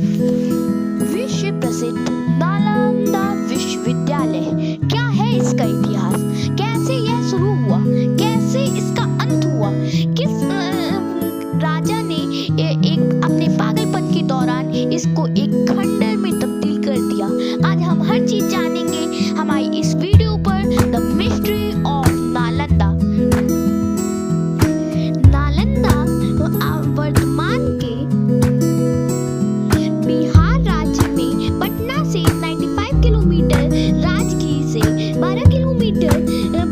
विश्व प्रसिद्ध नालंदा विश्वविद्यालय, क्या है इसका इतिहास, कैसे यह शुरू हुआ, कैसे इसका अंत हुआ, किस राजा ने एक अपने पागलपन के दौरान इसको एक खंडर में तब्दील कर दिया। आज हम हर चीज जानेंगे हमारी इस वीडियो पर। The mystery of Nalanda. Nalanda वर्तमान के बिहार राज्य में पटना से 95 किलोमीटर, राजगीर से 12 किलोमीटर,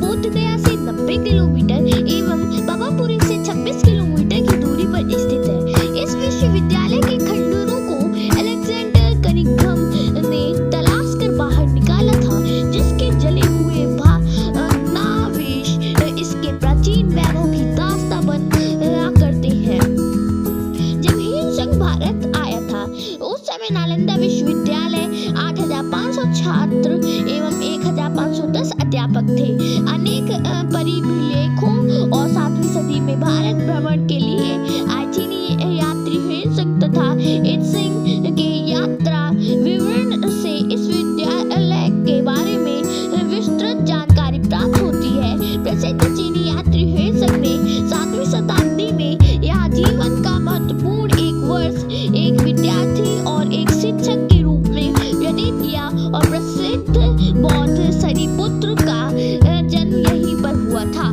बोधगया से 90 किलोमीटर एवं पावापुरी से 26 किलोमीटर की दूरी पर स्थित है। इस विश्वविद्यालय के खंडरों को अलेक्जेंडर कनिंघम ने तलाश कर बाहर निकाला था, जिसके जले हुए नावेश इसके प्राचीन वैभव की दास्तां बना करते हैं। जब हिंद संघ भारत आया था उस समय नालंदा विश्वविद्यालय 8,500 छात्र एवं 1,510 अध्यापक थे। अनेक परिलेखों और 7वीं सदी में भारत भ्रमण के लिए आए चीनी यात्री हिंद संघ तथा सिंह के यात्रा विवरण से इस विद्यालय के बारे में विस्तृत जानकारी प्राप्त होती है। प्रसिद्ध चीनी यात्री हिंद संघ ने 7वीं शताब्दी में यहाँ जीवन का महत्वपूर्ण एक वर्ष एक विद्यार्थी और एक शिक्षक के रूप में व्यतीत किया और प्रसिद्ध बौद्ध सरिपुत्र का जन्म यहीं पर हुआ था।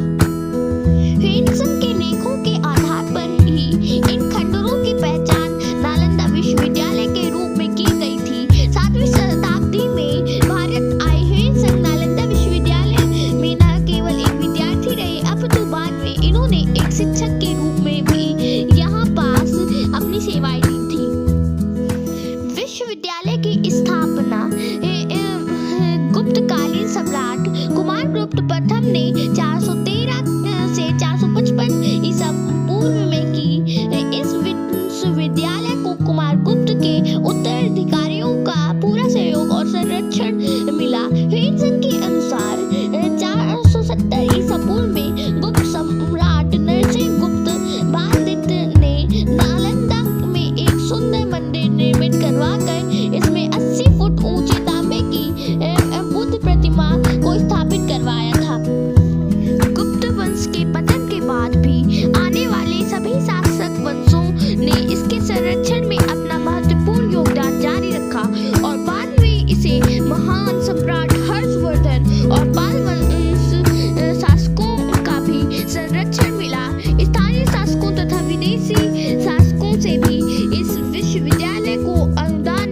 हिंद संघ के लेखों के आधार पर ही इन खंडरों की पहचान नालंदा विश्वविद्यालय के रूप में की गई थी। 7वीं शताब्दी में भारत आए हिंद संघ नालंदा विश्वविद्यालय में न केवल एक विद्यार्थी रहे, अपितु बाद में इन्होंने एक शिक्षक के रूप में भी यहाँ पास अपनी सेवाएं दी थी। विश्वविद्यालय की स्थापना गुप्तकालीन सम्राट कुमारगुप्त प्रथम ने 413 से 455 ईसा पूर्व में की। इस विश्वविद्यालय को कुमारगुप्त के उत्तराधिकारियों का पूरा सहयोग और संरक्षण मिला। हिंद संघ के अनुसार 470 ईसा पूर्व में गुप्त सम्राट नरसिंह गुप्त बादित्य ने नालंदा में एक सुंदर मंदिर निर्मित करवाकर इसमें 80 फुट ऊंचे तांबे की बुद्ध प्रतिमा को स्थापित करवाया था। गुप्त वंश के पतन के बाद भी आने वाले सभी शासक वंशों ने इसके संरक्षण में अपना महत्वपूर्ण योगदान जारी रखा और बाद में इसे महान सम्राट हर्षवर्धन और पाल वंश शासकों का भी संरक्षण मिला। स्थानीय शासकों तथा विदेशी शासकों से भी इस विश्वविद्यालय को अनुदान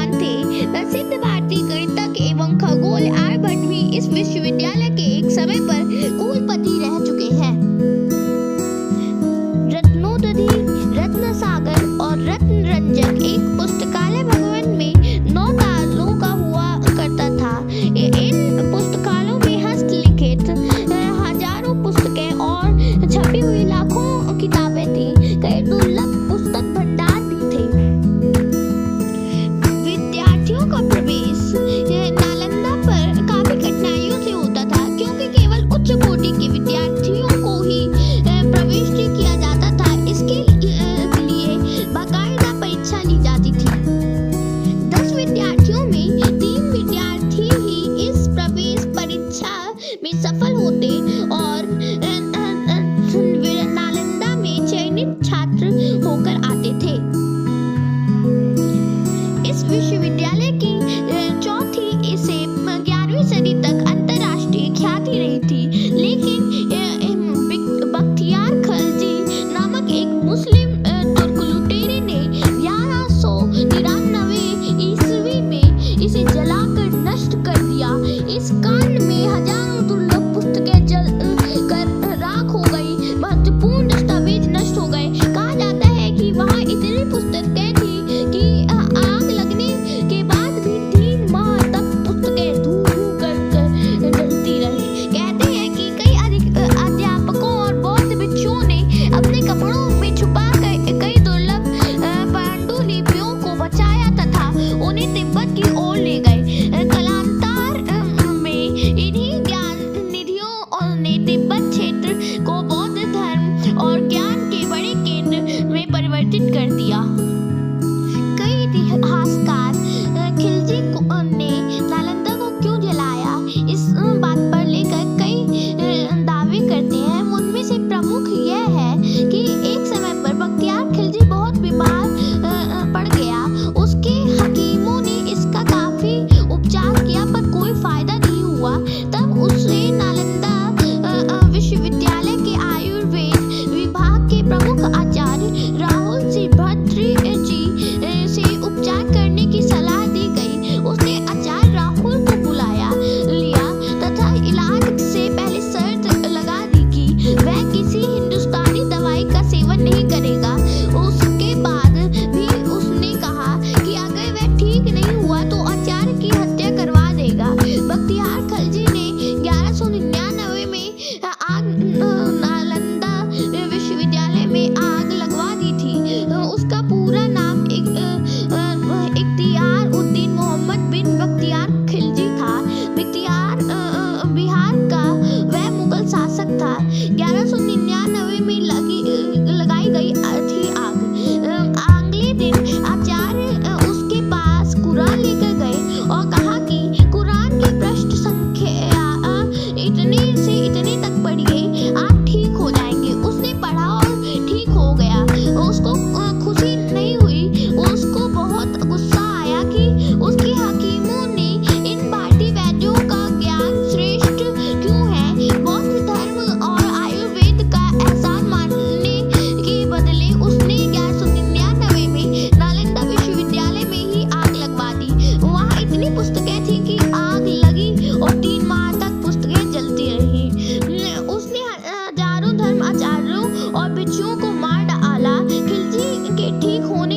विद्वान थे। प्रसिद्ध भारतीय गणितज्ञ एवं खगोल आर्यभट्ट भी इस विश्वविद्यालय के एक समय पर कुलपति रह चुके हैं। रत्नोदधि, रत्नसागर और रत्नरंजक एक पुस्तकालय भवन में 9 तालों का हुआ करता था। इन पुस्तकालयों में हस्तलिखित हजारों पुस्तकें और छपी हुई लाखों किताबें थी। कई दुर्लभ पुस्तक भंडार भी थे। विद्यार्थियों का प्रवेश नालंदा पर काफी कठिनाइयों से होता था, क्योंकि केवल उच्च कोटि के विद्यार्थियों को ही प्रवेश किया जाता था। इसके लिए बाकायदा परीक्षा ली जाती थी। 10 विद्यार्थियों में 3 विद्यार्थी ही इस प्रवेश परीक्षा में सफल होते और नालंदा में चयनित छात्र होकर आते थे। इस विश्वविद्यालय की चौथी से 11वीं सदी तक अंतर्राष्ट्रीय ख्याति रही थी, लेकिन बख्तियार खलजी नामक एक मुस्लिम तुर्क लुटेरे ने 1199 ईस्वी में इसे जलाकर नष्ट कर दिया। इस कांड में हजारों दुर्लभ पुस्तकें जल कर राख हो गई, महत्वपूर्ण दस्तावेज नष्ट हो गए। कहा जाता है कि वहां इतनी पुस्तकें थी कि आग लगने के बाद भी 3 माह तक पुस्तकें धू कर जलती रही। कहते हैं कि कई अध्यापकों और बौद्ध भिक्षुओं ने अपने कपड़ों में छुपा कई दुर्लभ पांडुलिपियों को बचाया तथा उन्हें तिब्बत की ओर ले गए। कालांतर में इन्हीं ज्ञान निधियों ने तिब्बत क्षेत्र को बौद्ध धर्म और ज्ञान के बड़े केंद्र में परिवर्तित कर दिया। कई इतिहासकार खिलजी ने नालंदा को क्यों जलाया, इस बात पर लेकर कई दावे करते हैं। उनमें से प्रमुख यह है कि एक समय पर बख्तियार खिलजी बहुत बीमार पड़ गया। उसके हकीमों ने इसका काफी उपचार किया पर कोई फायदा नहीं हुआ। तब उसे नालंदा विश्वविद्यालय के आयुर्वेद विभाग के प्रमुख आचार्य राहुल श्रीभद्र जी से उपचार करने की सलाह दी गई। उसने आचार्य राहुल को बुलाया लिया तथा इलाज से पहले शर्त लगा दी कि वह किसी हिंदुस्तानी दवाई का सेवन नहीं करेगा। उसके बाद भी उसने कहा कि अगर वह ठीक नहीं हुआ तो आचार्य की हत्या करवा देगा। बख्तियार खलजी ने 1199 में नालंदा विश्वविद्यालय में आग लगवा दी थी। उसका पूरा नाम इख्तियार उद्दीन मोहम्मद बिन बख्तियार खिलजी था। बख्तियार बिहार का वह मुगल शासक था। 1199 में लगाई गई थी आग। अगले दिन आचार्य उसके पास कुरान लेकर गए और कहा कि कुरान की पृष्ठ संख्या इतने से इतने तक पढ़िए, आप ठीक हो जाएंगे। उसने पढ़ा और ठीक हो गया। उसको खुशी नहीं हुई, उसको बहुत गुस्सा आया कि उसके हकीमों ने इन भारतीय वैद्यों का ज्ञान श्रेष्ठ क्यों है। बौद्ध धर्म और आयुर्वेद का एहसान मानने के बदले उसने 1199 में नालंदा विश्वविद्यालय में ही आग लगवा दी। वहाँ इतनी पुस्तकें थी कि आग लगी और 3 माह तक पुस्तकें जलती रही। उसने हजारों धर्म आचार्यों और भिक्षुओं को मार डाला। खिलजी के ठीक होने